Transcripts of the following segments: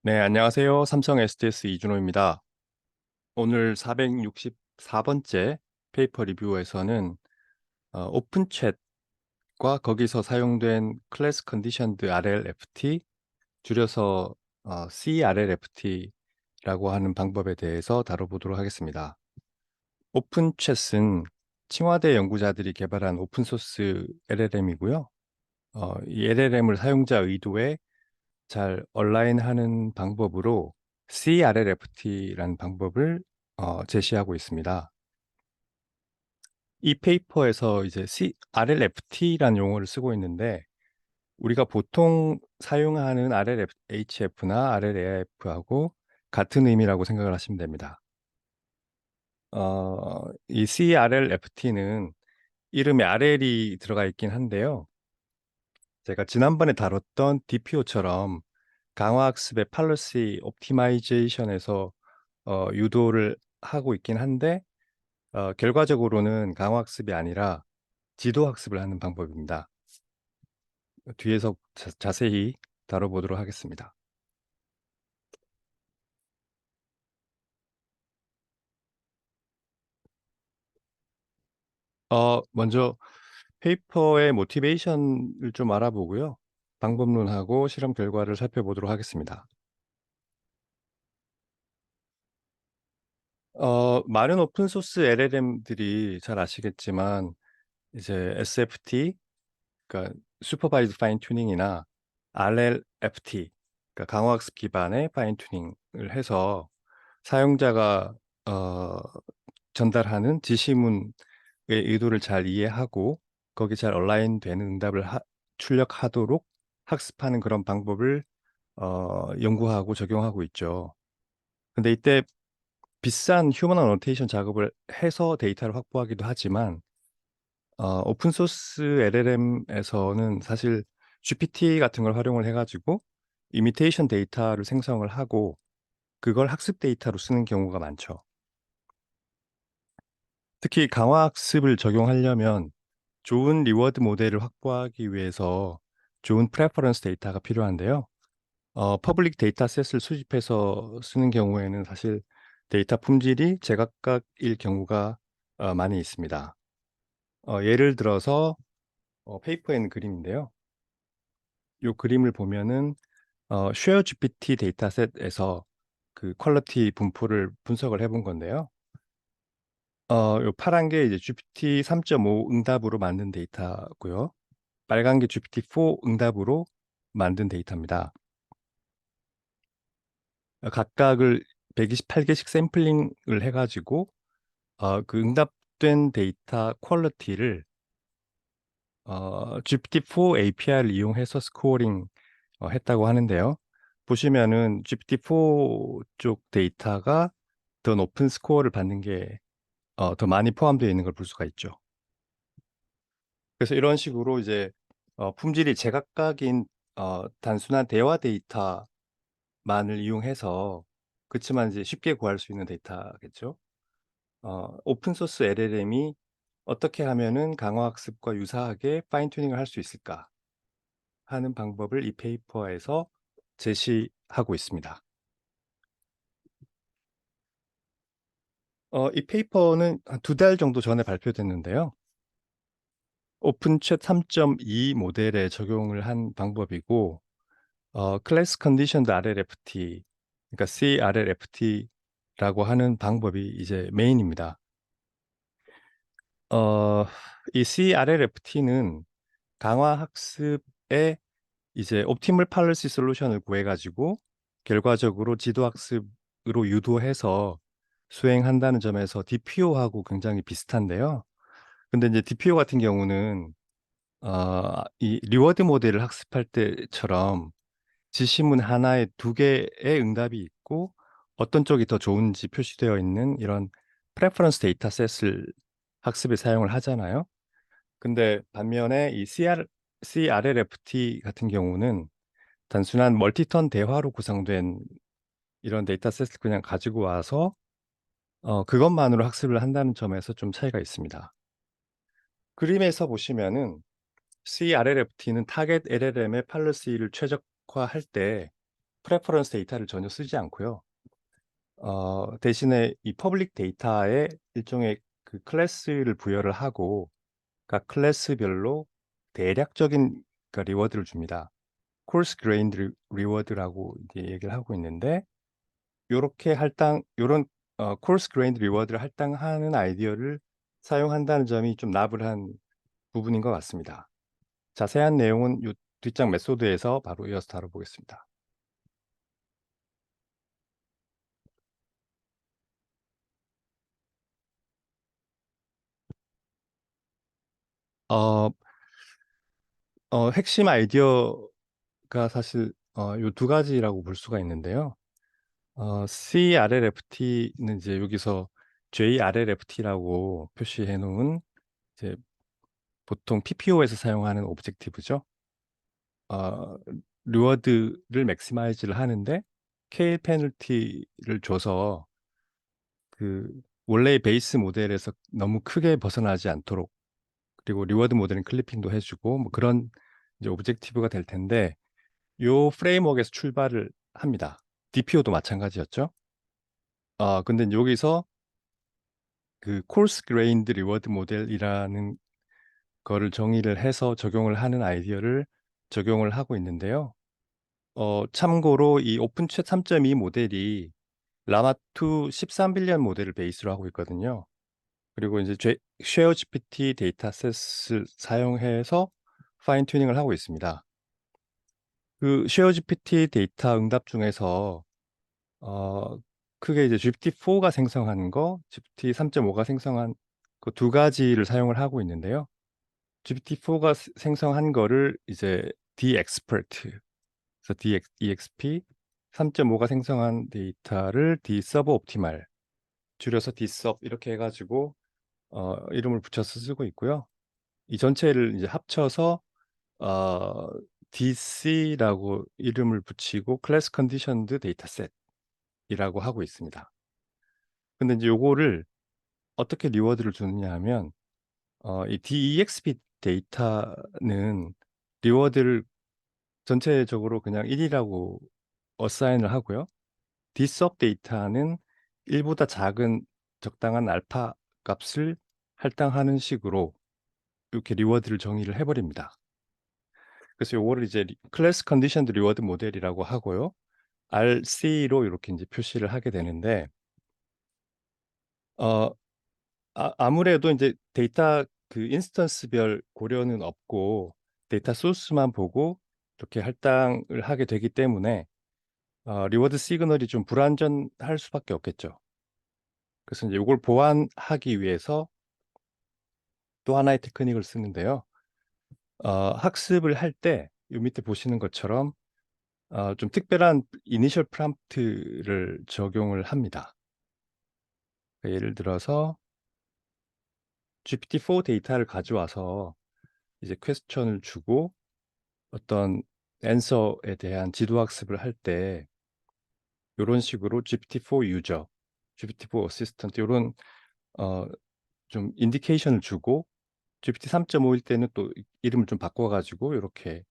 네, 안녕하세요. 삼성 SDS 이준호입니다. 오늘 464번째 페이퍼 리뷰에서는 오픈챗과 거기서 사용된 클래스 컨디션드 RLFT, 줄여서 CRLFT라고 하는 방법에 대해서 다뤄보도록 하겠습니다. 오픈챗은 칭화대 연구자들이 개발한 오픈소스 LLM이고요. 이 LLM을 사용자 의도에 잘 얼라인하는 방법으로 CRLFT라는 방법을 제시하고 있습니다. 이 페이퍼에서 이제 RLFT라는 용어를 쓰고 있는데 우리가 보통 사용하는 RLHF나 RLAIF하고 같은 의미라고 생각을 하시면 됩니다. 이 CRLFT는 이름에 RL이 들어가 있긴 한데요. 제가 지난번에 다뤘던 DPO처럼 강화학습의 팔러시 옵티마이제이션에서 유도를 하고 있긴 한데 결과적으로는 강화학습이 아니라 지도학습을 하는 방법입니다. 뒤에서 자세히 다뤄보도록 하겠습니다. 먼저 페이퍼의 모티베이션을 좀 알아보고요. 방법론하고 실험 결과를 살펴보도록 하겠습니다. 많은 오픈소스 LLM들이 잘 아시겠지만 이제 SFT, 그러니까 슈퍼바이즈 파인 튜닝이나 RLFT, 그러니까 강화학습 기반의 파인 튜닝을 해서 사용자가 어, 전달하는 지시문의 의도를 잘 이해하고 거기 잘 얼라인 되는 응답을 출력하도록 학습하는 그런 방법을 연구하고 적용하고 있죠. 근데 이때 비싼 휴먼 어노테이션 작업을 해서 데이터를 확보하기도 하지만 오픈 소스 LLM에서는 사실 GPT 같은 걸 활용을 해가지고 이미테이션 데이터를 생성을 하고 그걸 학습 데이터로 쓰는 경우가 많죠. 특히 강화 학습을 적용하려면 좋은 리워드 모델을 확보하기 위해서 좋은 프레퍼런스 데이터가 필요한데요. 퍼블릭 데이터셋을 수집해서 쓰는 경우에는 사실 데이터 품질이 제각각일 경우가 많이 있습니다. 예를 들어서 페이퍼엔 그림인데요. 이 그림을 보면은 쉐어 GPT 데이터셋에서 그 퀄리티 분포를 분석을 해본 건데요. 요 파란 게 이제 GPT 3.5 응답으로 만든 데이터고요. 빨간 게 GPT-4 응답으로 만든 데이터입니다. 각각을 128개씩 샘플링을 해가지고 그 응답된 데이터 퀄리티를 GPT-4 API를 이용해서 스코어링 했다고 하는데요. 보시면은 GPT-4 쪽 데이터가 더 높은 스코어를 받는 게 더 많이 포함되어 있는 걸 볼 수가 있죠. 그래서 이런 식으로 이제 품질이 제각각인 단순한 대화 데이터만을 이용해서 그치만 이제 쉽게 구할 수 있는 데이터겠죠. 오픈 소스 LLM이 어떻게 하면은 강화 학습과 유사하게 파인 튜닝을 할 수 있을까 하는 방법을 이 페이퍼에서 제시하고 있습니다. 이 페이퍼는 한 2달 정도 전에 발표됐는데요. 오픈챗 3.2 모델에 적용을 한 방법이고 클래스 컨디션드 RLFT, 그러니까 CRLFT라고 하는 방법이 이제 메인입니다. 이 CRLFT는 강화 학습에 이제 옵티멀 팔러시 솔루션을 구해가지고 결과적으로 지도 학습으로 유도해서 수행한다는 점에서 DPO하고 굉장히 비슷한데요. 근데 이제 DPO 같은 경우는 이 리워드 모델을 학습할 때처럼 지시문 하나에 두 개의 응답이 있고 어떤 쪽이 더 좋은지 표시되어 있는 이런 프레퍼런스 데이터셋을 학습에 사용을 하잖아요. 근데 반면에 이 CRLFT 같은 경우는 단순한 멀티턴 대화로 구성된 이런 데이터셋을 그냥 가지고 와서 그것만으로 학습을 한다는 점에서 좀 차이가 있습니다. 그림에서 보시면은 CRLFT는 타겟 LLM의 팔러시를 최적화할 때 프레퍼런스 데이터를 전혀 쓰지 않고요. 대신에 이 퍼블릭 데이터에 일종의 그 클래스를 부여를 하고 각 클래스별로 대략적인 그러니까 리워드를 줍니다. coarse grained reward라고 이제 얘기를 하고 있는데 요렇게 요런 coarse grained reward를 할당하는 아이디어를 사용한다는 점이 좀 나불한 부분인 것 같습니다. 자세한 내용은 요 뒷장 메소드에서 바로 이어서 다뤄보겠습니다. 어 핵심 아이디어가 사실 요 두 가지라고 볼 수가 있는데요. CRLFT는 이제 여기서 JRLFT라고 표시해 놓은 이제 보통 PPO에서 사용하는 오브젝티브죠. 어 리워드를 맥시마이즈를 하는데 K 페널티를 줘서 그 원래의 베이스 모델에서 너무 크게 벗어나지 않도록 그리고 리워드 모델은 클리핑도 해 주고 뭐 그런 이제 오브젝티브가 될 텐데 요 프레임워크에서 출발을 합니다. DPO도 마찬가지였죠. 근데 여기서 그 coarse grained reward 모델이라는 거를 정의를 해서 적용을 하는 아이디어를 적용을 하고 있는데요. 참고로 이 오픈챗 3.2 모델이 라마2 13빌리언 모델을 베이스로 하고 있거든요. 그리고 이제 쉐어 GPT 데이터셋을 사용해서 파인 튜닝을 하고 있습니다. 그 쉐어 GPT 데이터 응답 중에서 어 크게 이제 GPT-4가 생성한 거, GPT 3.5가 생성한 그 두 가지를 사용을 하고 있는데요. GPT-4가 생성한 거를 이제 DExpert 그래서 DEXP 3.5가 생성한 데이터를 DSuboptimal 줄여서 DSub 이렇게 해 가지고 이름을 붙여서 쓰고 있고요. 이 전체를 이제 합쳐서 어 DC라고 이름을 붙이고 Class Conditioned Dataset이라고 하고 있습니다. 근데 인제 요거를 어떻게 리워드를 주느냐 하면 이 DEXP 데이터는 리워드를 전체적으로 그냥 1 이라고 어사인을 하고요. DSub 데이터는 1 보다 작은 적당한 알파 값을 할당하는 식으로 이렇게 리워드를 정의를 해 버립니다. 그래서 요거를 이제 클래스 컨디션드 리워드 모델이라고 하고요. RC로 이렇게 인제 표시를 하게 되는데 어 아무래도 인제 데이터 그 인스턴스별 고려는 없고 데이터 소스만 보고 이렇게 할당을 하게 되기 때문에 리워드 시그널이 좀 불완전할 수밖에 없겠죠. 그래서 인제 요걸 보완하기 위해서 또 하나의 테크닉을 쓰는데요. 학습을 할 때 요 밑에 보시는 것처럼 좀 특별한 이니셜 프롬프트를 적용을 합니다. 예를 들어서 GPT-4 데이터를 가져와서 이제 퀘스천을 주고 어떤 앤서에 대한 지도 학습을 할 때 요런 식으로 GPT-4 유저, GPT-4 어시스턴트 요런 어 좀 인디케이션을 주고 GPT 3.5일 때는 또 이름을 좀 바꿔 가지고 요렇게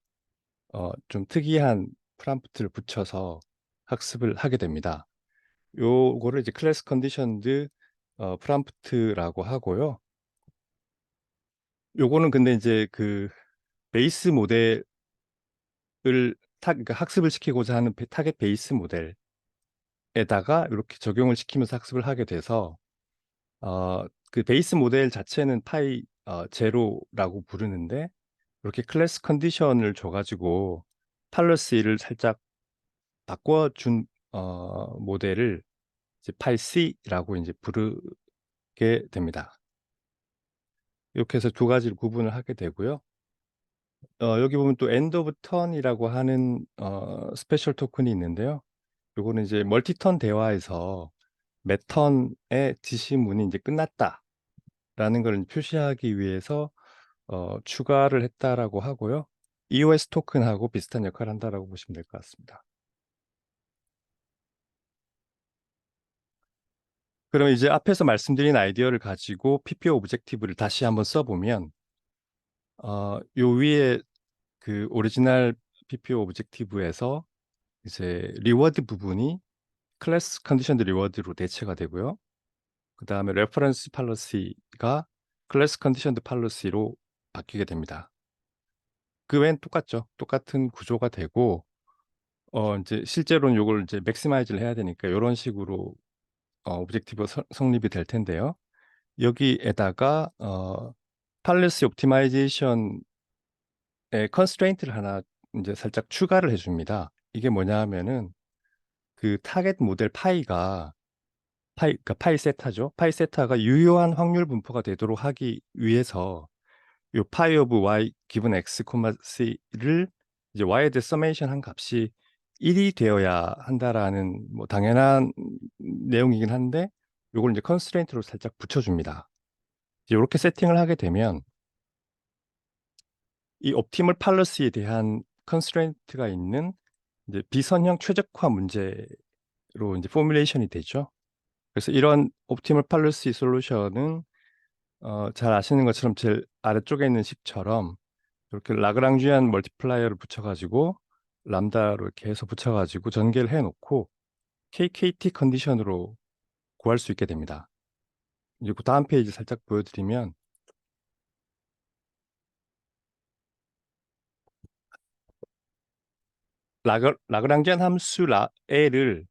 좀 특이한 프롬프트를 붙여서 학습을 하게 됩니다. 요거를 이제 클래스 컨디션드 프롬프트라고 하고요. 요거는 근데 인제 그 베이스 모델을 그러니까 학습을 시키고자 하는 타겟 베이스 모델에다가 요렇게 적용을 시키면서 학습을 하게 돼서 그 베이스 모델 자체는 파이 제로라고 부르는데 이렇게 클래스 컨디션을 줘 가지고 팔러시를 살짝 바꿔 준 모델을 이제 파이 C라고 인제 부르게 됩니다. 이렇게 해서 두 가지를 구분을 하게 되고요. 여기 보면 또 end of turn이라고 하는 스페셜 토큰이 있는데요. 요거는 이제 멀티 턴 대화에서 몇 턴의 지시문이 인제 끝났다라는 걸 표시하기 위해서 추가를 했다라고 하고요. EOS 토큰하고 비슷한 역할을 한다라고 보시면 될 것 같습니다. 그럼 이제 앞에서 말씀드린 아이디어를 가지고 PPO 오브젝티브를 다시 한번 써 보면 요 위에 그 오리지널 PPO 오브젝티브에서 이제 리워드 부분이 클래스 컨디션드 리워드로 대체가 되고요. 그 다음에 레퍼런스 팔러시가 클래스 컨디션드 팔러시로 바뀌게 됩니다. 그 외엔 똑같죠. 똑같은 구조가 되고, 이제 실제로는 요걸 이제 맥시마이즈를 해야 되니까 이런 식으로 오브젝티브 성립이 될 텐데요. 여기에다가 팔러시 옵티마이제이션의 컨스트레인트를 하나 이제 살짝 추가를 해줍니다. 이게 뭐냐 하면은 그 타겟 모델 그러니까 파이 세타죠. 파이 세타가 유효한 확률 분포가 되도록 하기 위해서 요 파이 오브 y 기분 x, c를 이제 y에 대해 서메이션 한 값이 1이 되어야 한다라는 뭐 당연한 내용이긴 한데 요걸 이제 컨스트레인트로 살짝 붙여줍니다. 이렇게 세팅을 하게 되면 이 옵티멀 팔러시에 대한 컨스트레인트가 있는 이제 비선형 최적화 문제로 이제 포뮬레이션이 되죠. 그래서 이런 옵티멀 팔러시 솔루션은 잘 아시는 것처럼 제일 아래쪽에 있는 식처럼 이렇게 라그랑쥐안 멀티플라이어를 붙여가지고 람다로 이렇게 해서 붙여가지고 전개를 해놓고 KKT 컨디션으로 구할 수 있게 됩니다. 이제 그 다음 페이지 살짝 보여드리면 라그랑쥐안 함수 L을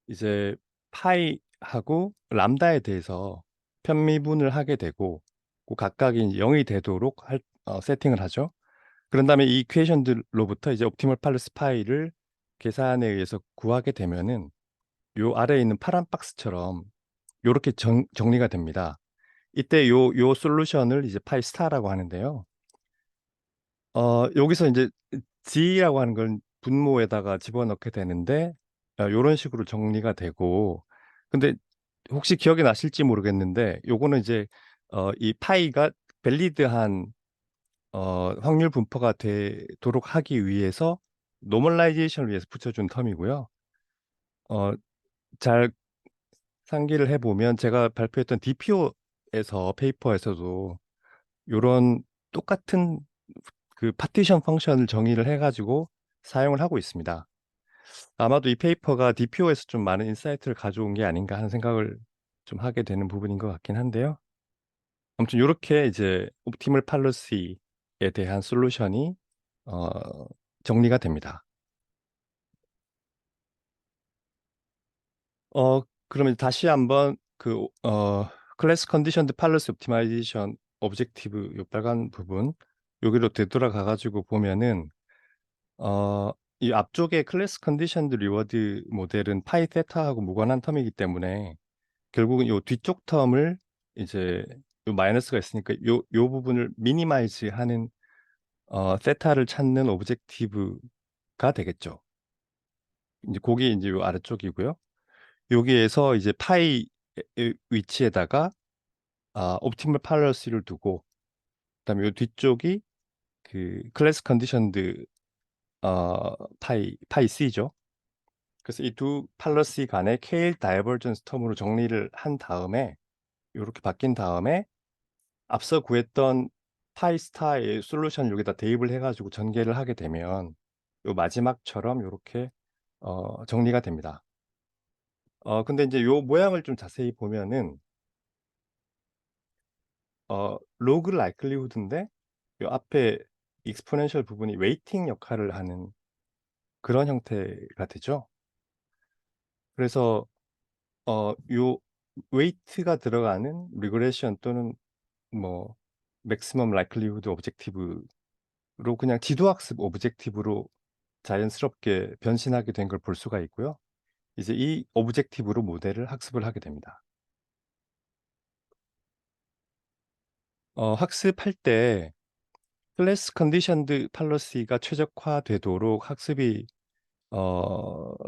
이제 파이하고 람다에 대해서 편미분을 하게 되고 그 각각이 0이 되도록 세팅을 하죠. 그런 다음에 이 이퀘이션들로부터 이제 옵티멀 팔러스 파이를 계산에 의해서 구하게 되면은 요 아래에 있는 파란 박스처럼 요렇게 정리가 됩니다. 이때 요 솔루션을 이제 파이 스타라고 하는데요. 여기서 이제 G라고 하는 건 분모에다가 집어넣게 되는데 요런 식으로 정리가 되고 근데 혹시 기억이 나실지 모르겠는데 요거는 이제 이 파이가 밸리드한 확률 분포가 되도록 하기 위해서 노멀라이제이션을 위해서 붙여준 텀이고요. 어, 잘 상기를 해보면 제가 발표했던 DPO에서 페이퍼에서도 이런 똑같은 그 파티션 펑션을 정의를 해가지고 사용을 하고 있습니다. 아마도 이 페이퍼가 DPO에서 좀 많은 인사이트를 가져온 게 아닌가 하는 생각을 좀 하게 되는 부분인 것 같긴 한데요. 아무튼 이렇게 이제 옵티멀 팔러시에 대한 솔루션이 어, 정리가 됩니다. 그러면 다시 한번 클래스 컨디션드 팔러시 옵티마이제이션 오브젝티브 요 빨간 부분 여기로 되돌아가 가지고 보면은 어, 이 앞쪽에 클래스 컨디션드 리워드 모델은 파이 세타하고 무관한 텀이기 때문에 결국은 요 뒤쪽 텀을 이제 요 마이너스가 있으니까 요 부분을 미니마이즈 하는 세타를 찾는 오브젝티브가 되겠죠. 이제 그게 이제 요 아래쪽이고요. 여기에서 이제 파이 위치에다가 옵티멀 팔러시를 두고 그다음에 요 뒤쪽이 그 클래스 컨디션드 파이 C죠. 그래서 이 두 팔러시 간의 케일 다이버전스 텀으로 정리를 한 다음에 이렇게 바뀐 다음에 앞서 구했던 파이 스타의 솔루션 여기다 대입을 해가지고 전개를 하게 되면 요 마지막처럼 이렇게 정리가 됩니다. 근데 이제 요 모양을 좀 자세히 보면은 로그 라이클리후드인데 요 앞에 익스포넨셜 부분이 웨이팅 역할을 하는 그런 형태가 되죠. 그래서 요 웨이트가 들어가는 리그레션 또는 뭐 맥시멈 라이클리후드 오브젝티브로 그냥 지도학습 오브젝티브로 자연스럽게 변신하게 된 걸 볼 수가 있고요. 이제 이 오브젝티브로 모델을 학습을 하게 됩니다. 학습할 때 클래스 컨디션드 팔러시가 최적화되도록 학습이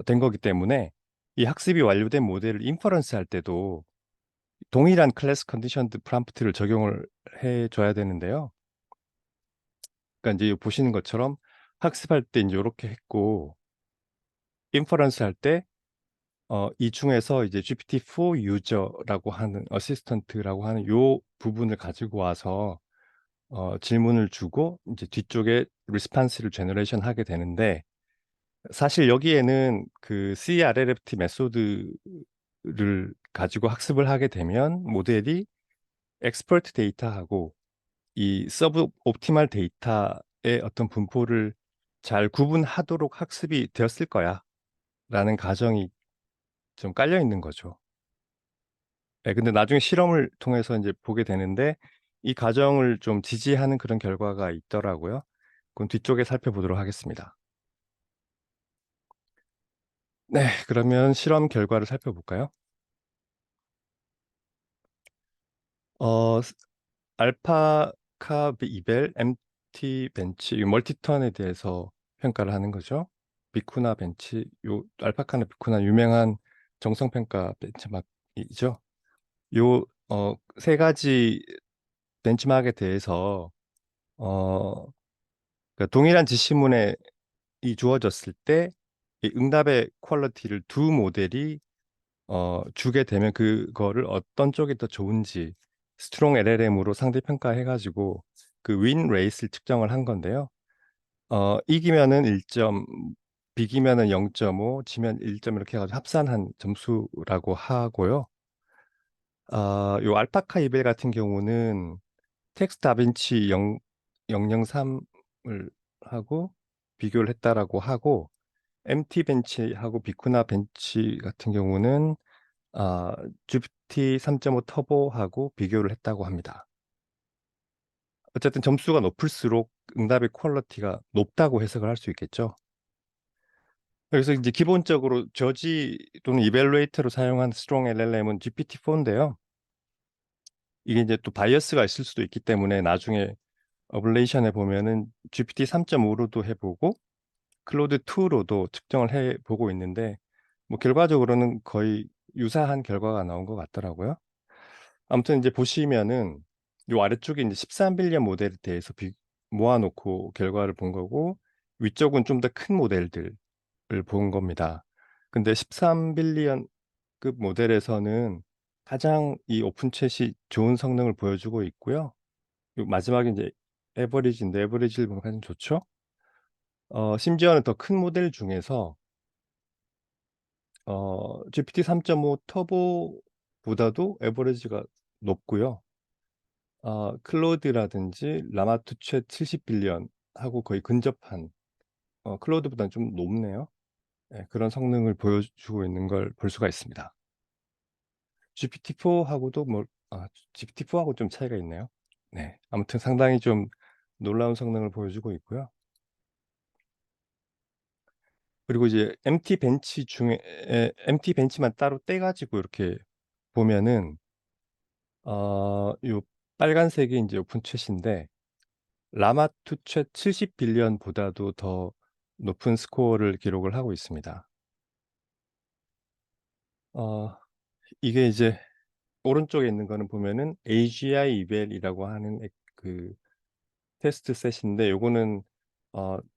된 거기 때문에 이 학습이 완료된 모델을 인퍼런스 할 때도 동일한 클래스 컨디션드 프롬프트를 적용을 해 줘야 되는데요. 그러니까 이제 보시는 것처럼 학습할 때 이제 이렇게 했고 인퍼런스 할 때 이 중에서 이제 GPT-4 유저라고 하는 어시스턴트라고 하는 요 부분을 가지고 와서 질문을 주고 이제 뒤쪽에 리스판스를 제너레이션 하게 되는데 사실 여기에는 그 CRLFT 메소드를 가지고 학습을 하게 되면 모델이 엑스퍼트 데이터하고 이 서브 옵티멀 데이터의 어떤 분포를 잘 구분하도록 학습이 되었을 거야 라는 가정이 좀 깔려 있는 거죠. 네, 근데 나중에 실험을 통해서 이제 보게 되는데 이 가정을 좀 지지하는 그런 결과가 있더라고요. 그건 뒤쪽에 살펴보도록 하겠습니다. 네, 그러면 실험 결과를 살펴볼까요? 어, 알파카 이벨, MT 벤치, 이 멀티턴에 대해서 평가를 하는 거죠. 비쿠나 벤치, 요 알파카나 비쿠나 유명한 정성 평가 벤치마크이죠. 요 세 가지 벤치마크에 대해서 어 그러니까 동일한 지시문에 이 주어졌을 때 이 응답의 퀄리티를 두 모델이 주게 되면 그거를 어떤 쪽이 더 좋은지 스트롱 LLM으로 상대 평가해 가지고 그 윈 레이스를 측정을 한 건데요. 이기면은 1점, 비기면은 0.5, 지면 1점 이렇게 해 가지고 합산한 점수라고 하고요. 요 알파카 이벨 같은 경우는 텍스트 다빈치 003을 하고 비교를 했다라고 하고 MT 벤치하고 비쿠나 벤치 같은 경우는 아, GPT 3.5 터보하고 비교를 했다고 합니다. 어쨌든 점수가 높을수록 응답의 퀄리티가 높다고 해석을 할 수 있겠죠. 그래서 이제 기본적으로 저지 또는 이벨루에이터로 사용한 스트롱 LLM은 GPT-4인데요. 이게 이제 또 바이어스가 있을 수도 있기 때문에 나중에 어블레이션에 보면은 GPT 3.5로도 해보고 클로드 2로도 측정을 해보고 있는데 뭐 결과적으로는 거의 유사한 결과가 나온 것 같더라고요. 아무튼 이제 보시면은 요 아래쪽에 이제 13빌리언 모델에 대해서 모아놓고 결과를 본 거고 위쪽은 좀 더 큰 모델들을 본 겁니다. 근데 13빌리언급 모델에서는 가장 이 오픈챗이 좋은 성능을 보여주고 있고요. 요 마지막에 이제 에버리지인데 에버리지를 보면 가장 좋죠. 심지어는 더 큰 모델 중에서 GPT 3.5 터보보다도 에버리지가 높고요. 클로드라든지 라마투챗 70빌리언 하고 거의 근접한 클로드보다는 좀 높네요. 예, 그런 성능을 보여주고 있는 걸 볼 수가 있습니다. GPT-4하고도 GPT-4하고 좀 차이가 있네요. 네, 아무튼 상당히 좀 놀라운 성능을 보여주고 있고요. 그리고 이제 MT 벤치 중에 MT 벤치만 따로 떼 가지고 이렇게 보면은 요 빨간색이 이제 오픈챗인데 라마투챗 70빌리언보다도 더 높은 스코어를 기록을 하고 있습니다. 어, 이게 이제 오른쪽에 있는 거는 보면은 AGI 이벨이라고 하는 그 테스트 셋인데 요거는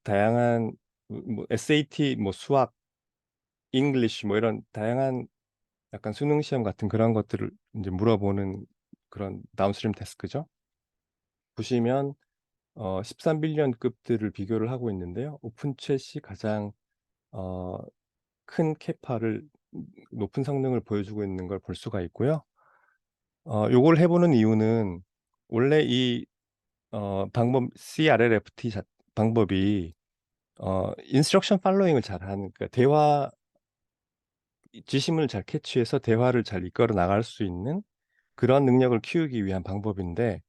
다양한 뭐 SAT, 뭐 수학, 잉글리시 뭐 이런 다양한 약간 수능 시험 같은 그런 것들을 이제 물어보는 그런 다운스트림 태스크죠. 보시면 13빌리언급들을 비교를 하고 있는데요. 오픈챗이 가장 어, 큰 캐파를 높은 성능을 보여주고 있는 걸 볼 수가 있고요. 요걸 해 보는 이유는 원래 이 방법 CRLFT 방법이 인스트럭션 팔로잉을 잘하는 그러니까 대화 지시문을 잘 캐치해서 대화를 잘 이끌어 나갈 수 있는 그런 능력을 키우기 위한 방법인데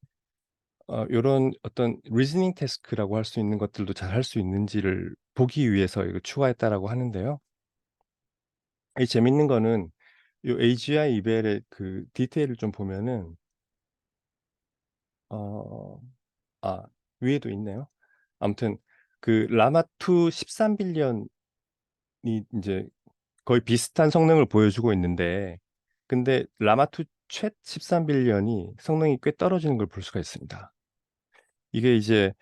요런 어떤 리즈닝 태스크라고 할 수 있는 것들도 잘 할 수 있는지를 보기 위해서 이거 추가했다라고 하는데요. 이 재밌는 거는 요 AGI 이벨의 그 디테일을 좀 보면은 어 아 위에도 있네요. 아무튼 그 라마2 13빌리언이 인제 거의 비슷한 성능을 보여주고 있는데 근데 라마2 챗 13빌리언이 성능이 꽤 떨어지는 걸 볼 수가 있습니다. 이게 이제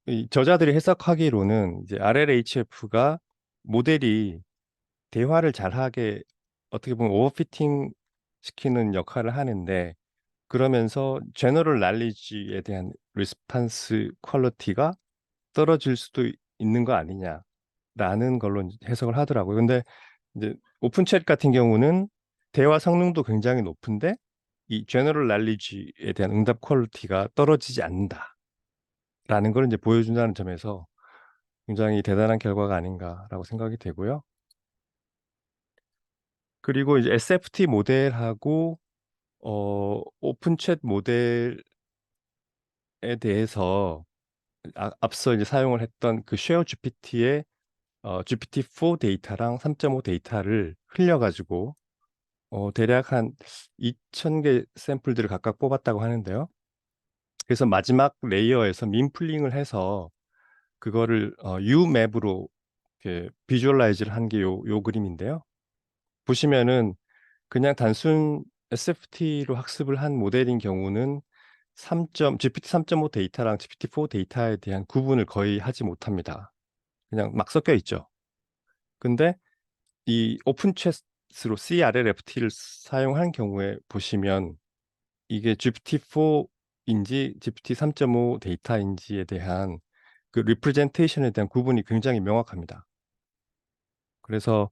이 저자들이 해석하기로는 이제 RLHF가 모델이 대화를 잘하게 어떻게 보면 오버피팅 시키는 역할을 하는데 그러면서 제너럴 날리지에 대한 리스판스 퀄리티가 떨어질 수도 있는 거 아니냐. 라는 걸로 이제 해석을 하더라고요. 근데 이제 오픈챗 같은 경우는 대화 성능도 굉장히 높은데 이 제너럴 날리지에 대한 응답 퀄리티가 떨어지지 않는다라는 걸 이제 보여준다는 점에서 굉장히 대단한 결과가 아닌가라고 생각이 되고요. 그리고 이제 SFT 모델하고 오픈챗 모델에 대해서 앞서 이제 사용을 했던 그 쉐어 GPT의 GPT-4 데이터랑 3.5 데이터를 흘려가지고 대략 한 2,000개 샘플들을 각각 뽑았다고 하는데요. 그래서 마지막 레이어에서 민플링을 해서 그거를 U맵으로 이렇게 비주얼라이즈를 한 게 요 그림인데요. 보시면은 그냥 단순 SFT로 학습을 한 모델인 경우는 GPT 3.5 데이터랑 GPT-4 데이터에 대한 구분을 거의 하지 못합니다. 그냥 막 섞여 있죠. 근데 이 오픈챗으로 CRLFT를 사용한 경우에 보시면 이게 GPT-4인지 GPT 3.5 데이터인지에 대한 그 리프레젠테이션에 대한 구분이 굉장히 명확합니다. 그래서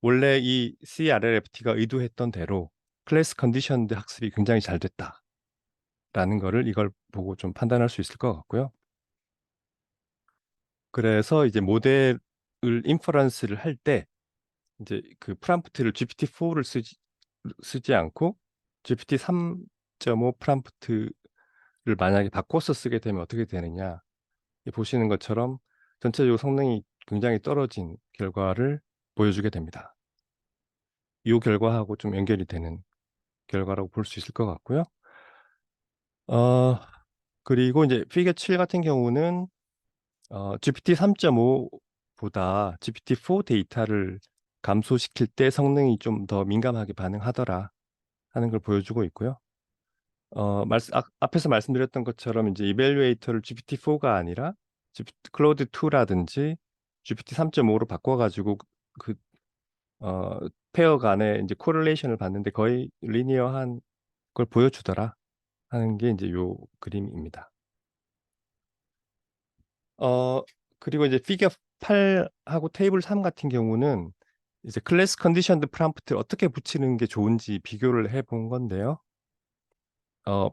원래 이 CRLFT가 의도했던 대로 클래스 컨디션드 학습이 굉장히 잘 됐다라는 거를 이걸 보고 좀 판단할 수 있을 것 같고요. 그래서 이제 모델을 인퍼런스를 할 때 이제 그 프롬프트를 GPT-4를 쓰지 않고 GPT 3.5 프롬프트를 만약에 바꿔서 쓰게 되면 어떻게 되느냐. 보시는 것처럼 전체적으로 성능이 굉장히 떨어진 결과를 보여주게 됩니다. 이 결과하고 좀 연결이 되는 결과라고 볼 수 있을 것 같고요. 어 그리고 이제 피겨 7 같은 경우는 GPT 3.5 보다 GPT-4 데이터를 감소시킬 때 성능이 좀 더 민감하게 반응하더라 하는 걸 보여주고 있고요. 말씀 앞에서 말씀드렸던 것처럼 이제 이밸류에이터를 GPT-4가 아니라 클로드 2라든지 GPT 3.5로 바꿔 가지고 그 페어 간의 이제 코릴레이션을 봤는데 거의 리니어한 걸 보여주더라 하는 게 이제 요 그림입니다. 어 그리고 이제 피겨 8하고 테이블 3 같은 경우는 이제 클래스 컨디션드 프롬프트를 어떻게 붙이는 게 좋은지 비교를 해본 건데요.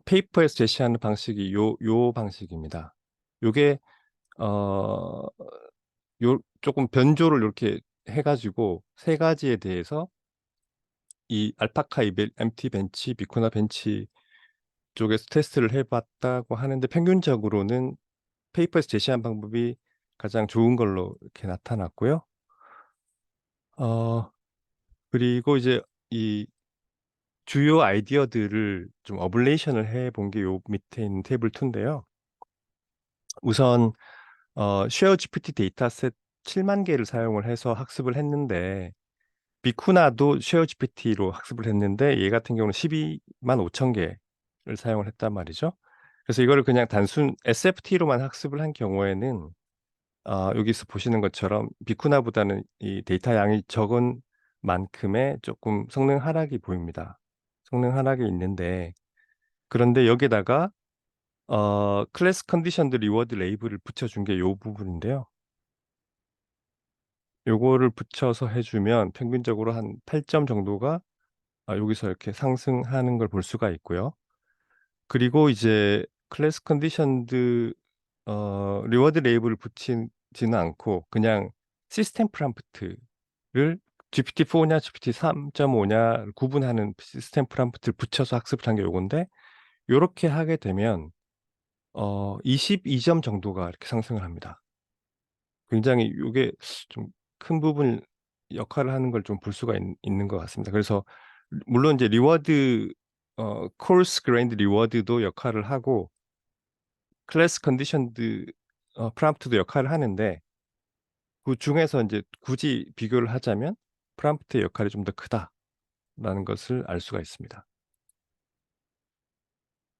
페이퍼에서 제시하는 방식이 요 방식입니다. 요게 어 요 쪼끔 변조를 요렇게 해 가지고 세 가지에 대해서 이 알파카 이벨 MT 벤치, 비코나 벤치 쪽에서 테스트를 해 봤다고 하는데 평균적으로는 페이퍼에서 제시한 방법이 가장 좋은 걸로 이렇게 나타났고요. 어 그리고 이제 이 주요 아이디어들을 좀 어블레이션을 해 본 게 요 밑에 있는 테이블 2 인데요. 우선 쉐어 GPT 데이터셋 7만 개를 사용을 해서 학습을 했는데 비쿠나도 쉐어 GPT로 학습을 했는데 얘 같은 경우는 125,000 개를 사용을 했단 말이죠. 그래서 이거를 그냥 단순 SFT로만 학습을 한 경우에는 여기서 보시는 것처럼 비쿠나보다는 이 데이터 양이 적은 만큼의 쪼끔 성능 하락이 보입니다. 성능 하락이 있는데 그런데 여기에다가 클래스 컨디션드 리워드 레이블을 붙여 준 게 요 부분인데요. 요거를 붙여서 해 주면 평균적으로 한 8점 정도가 여기서 이렇게 상승하는 걸 볼 수가 있고요. 그리고 이제 클래스 컨디션드 리워드 레이블을 붙이지는 않고 그냥 시스템 프롬프트를 GPT-4냐 GPT 3.5냐를 구분하는 시스템 프롬프트를 붙여서 학습을 한 게 요건데 요렇게 하게 되면 22점 정도가 이렇게 상승을 합니다. 굉장히 요게 좀 큰 부분 역할을 하는 걸 좀 볼 수가 있는 것 같습니다. 그래서 물론 이제 리워드 coarse grained 리워드도 역할을 하고 class conditioned prompt도 역할을 하는데 그중에서 인제 굳이 비교를 하자면 프롬프트의 역할이 좀 더 크다라는 것을 알 수가 있습니다.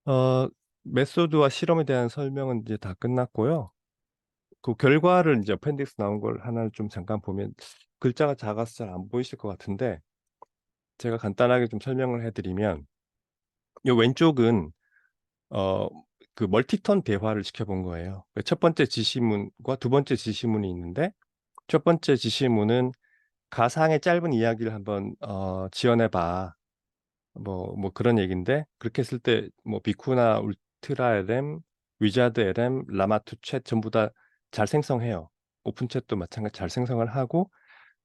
어 메소드와 실험에 대한 설명은 이제 다 끝났고요. 그 결과를 인제 appendix 나온 걸 하나를 좀 잠깐 보면 글자가 작아서 잘 안 보이실 것 같은데 제가 간단하게 좀 설명을 해 드리면 요 왼쪽은 어 멀티턴 대화를 시켜 본 거예요. 첫 번째 지시문과 두 번째 지시문이 있는데 첫 번째 지시문은 가상의 짧은 이야기를 한번 지어내봐. 뭐 그런 얘기인데 그렇게 했을 때 뭐 비쿠나 울트라 LM, 위자드 LM, 라마투 챗 전부 다 잘 생성해요. 오픈 챗도 마찬가지 잘 생성을 하고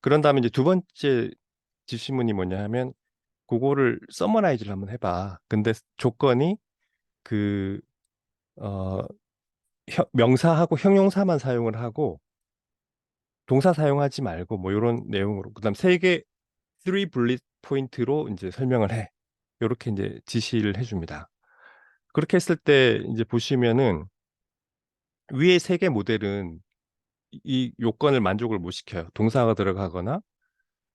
그런 다음에 이제 두 번째 지시문이 뭐냐 하면 그거를 서머라이즈를 한번 해봐. 근데 조건이 그 어, 명사하고 형용사만 사용을 하고 동사 사용하지 말고 뭐 이런 내용으로 그다음 세 개 3 bullet 포인트로 이제 설명을 해. 요렇게 이제 지시를 해줍니다. 그렇게 했을 때 이제 보시면은 위에 세 개 모델은 이 요건을 만족을 못 시켜요. 동사가 들어가거나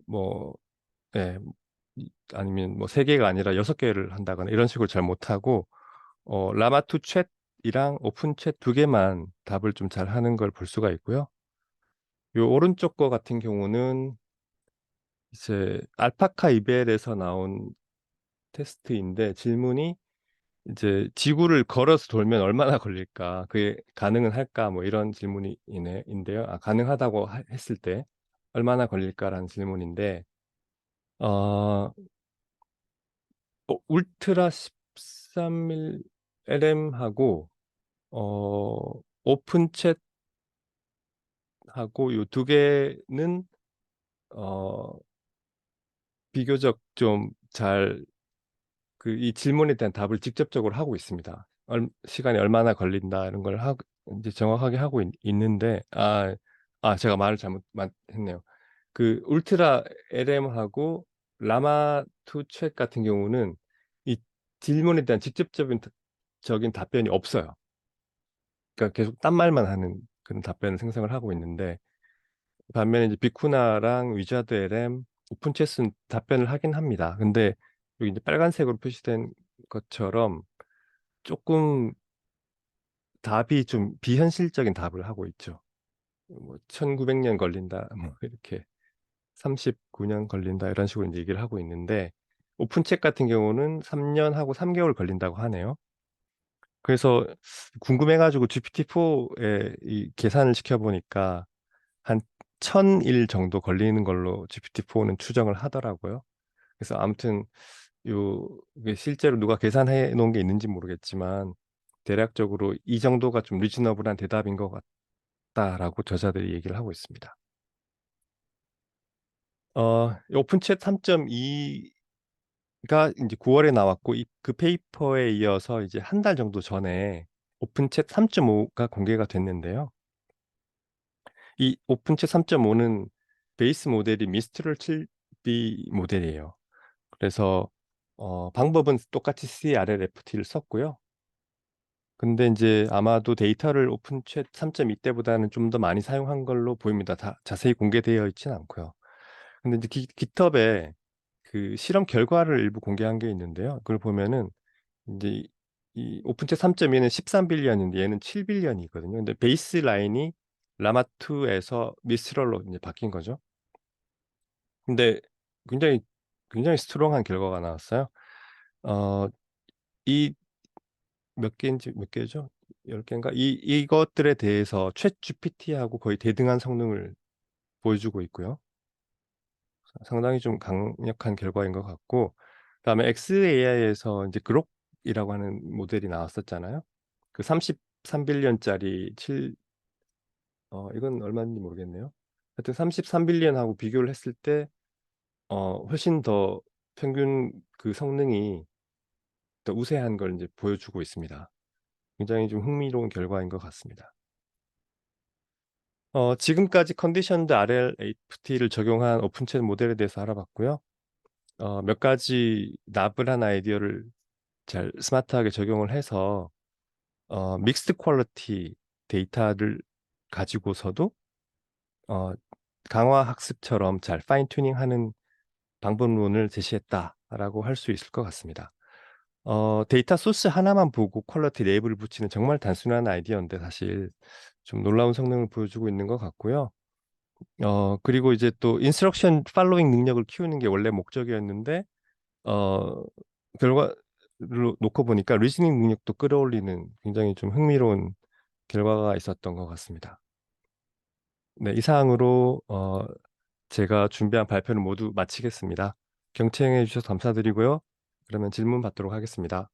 뭐 예, 아니면 뭐 세 개가 아니라 여섯 개를 한다거나 이런 식으로 잘 못하고 라마투 챗이랑 오픈 챗 두 개만 답을 좀 잘하는 걸 볼 수가 있고요. 요 오른쪽 거 같은 경우는 이제 알파카 이벨에서 나온 테스트인데 질문이 이제 지구를 걸어서 돌면 얼마나 걸릴까? 그게 가능은 할까? 뭐 이런 질문인데요. 가능하다고 했을 때 얼마나 걸릴까라는 질문인데, 어, 울트라 13mm LM하고, 오픈 챗하고 요 두 개는, 어, 비교적 좀 잘 이 질문에 대한 답을 직접적으로 하고 있습니다. 시간이 얼마나 걸린다 이런 걸 이제 정확하게 하고 있는데 제가 말을 했네요. 그 울트라 LM하고 라마 투 챗 같은 경우는 이 질문에 대한 적인 답변이 없어요. 그러니까 계속 딴말만 하는 그런 답변을 생성을 하고 있는데 반면에 이제 비쿠나랑 위자드 LM, 오픈챗은 답변을 하긴 합니다. 근데 여기 이제 빨간색으로 표시된 것처럼 조금 답이 좀 비현실적인 답을 하고 있죠. 뭐 1900년 걸린다, 뭐 이렇게 39년 걸린다 이런 식으로 이제 얘기를 하고 있는데 오픈책 같은 경우는 3년하고 3개월 걸린다고 하네요. 그래서 궁금해가지고 GPT-4에 이 계산을 시켜보니까 한 1000일 정도 걸리는 걸로 GPT-4는 추정을 하더라고요. 그래서 아무튼 이게 실제로 누가 계산해 놓은 게 있는지 모르겠지만 대략적으로 이 정도가 좀 리즈너블한 대답인 것 같다라고 저자들이 얘기를 하고 있습니다. 오픈챗 3.2가 이제 9월에 나왔고 그 페이퍼에 이어서 이제 한 달 정도 전에 오픈챗 3.5가 공개가 됐는데요. 이 오픈챗 3.5는 베이스 모델이 미스트럴 7B 모델이에요. 그래서 방법은 똑같이 CRLFT를 썼고요. 근데 이제 아마도 데이터를 오픈챗 3.2 때보다는 좀 더 많이 사용한 걸로 보입니다. 다 자세히 공개되어 있지는 않고요. 근데 이제 깃허브에 그 실험 결과를 일부 공개한 게 있는데요. 그걸 보면은 이제 이 오픈챗 3.2는 13빌리언인데 얘는 7빌리언이거든요. 근데 베이스 라인이 라마2에서 미스럴로 이제 바뀐 거죠. 근데 굉장히 굉장히 스트롱한 결과가 나왔어요. 어, 이 몇 개죠? 10개인가? 이것들에 대해서 챗 GPT하고 거의 대등한 성능을 보여주고 있고요. 상당히 좀 강력한 결과인 것 같고, 그다음에 XAI에서 이제 그록이라고 하는 모델이 나왔었잖아요. 그 33빌리언짜리 이건 얼마인지 모르겠네요. 하여튼 33빌리언하고 비교를 했을 때, 훨씬 더 평균 그 성능이 더 우세한 걸 이제 보여주고 있습니다. 굉장히 좀 흥미로운 결과인 것 같습니다. 지금까지 컨디션드 RLHFT를 적용한 오픈챗 모델에 대해서 알아봤고요. 몇 가지 나블한 아이디어를 잘 스마트하게 적용을 해서 믹스드 퀄리티 데이터를 가지고서도 어, 강화 학습처럼 잘 파인 튜닝하는 방법론을 제시했다라고 할 수 있을 것 같습니다. 데이터 소스 하나만 보고 퀄리티 레이블을 붙이는 정말 단순한 아이디어인데 사실 좀 놀라운 성능을 보여주고 있는 것 같고요. 그리고 이제 또 인스트럭션 팔로잉 능력을 키우는 게 원래 목적이었는데 어, 결과를 놓고 보니까 리즈닝 능력도 끌어올리는 굉장히 좀 흥미로운 결과가 있었던 것 같습니다. 네, 이상으로 제가 준비한 발표를 모두 마치겠습니다. 경청해 주셔서 감사드리고요. 그러면 질문 받도록 하겠습니다.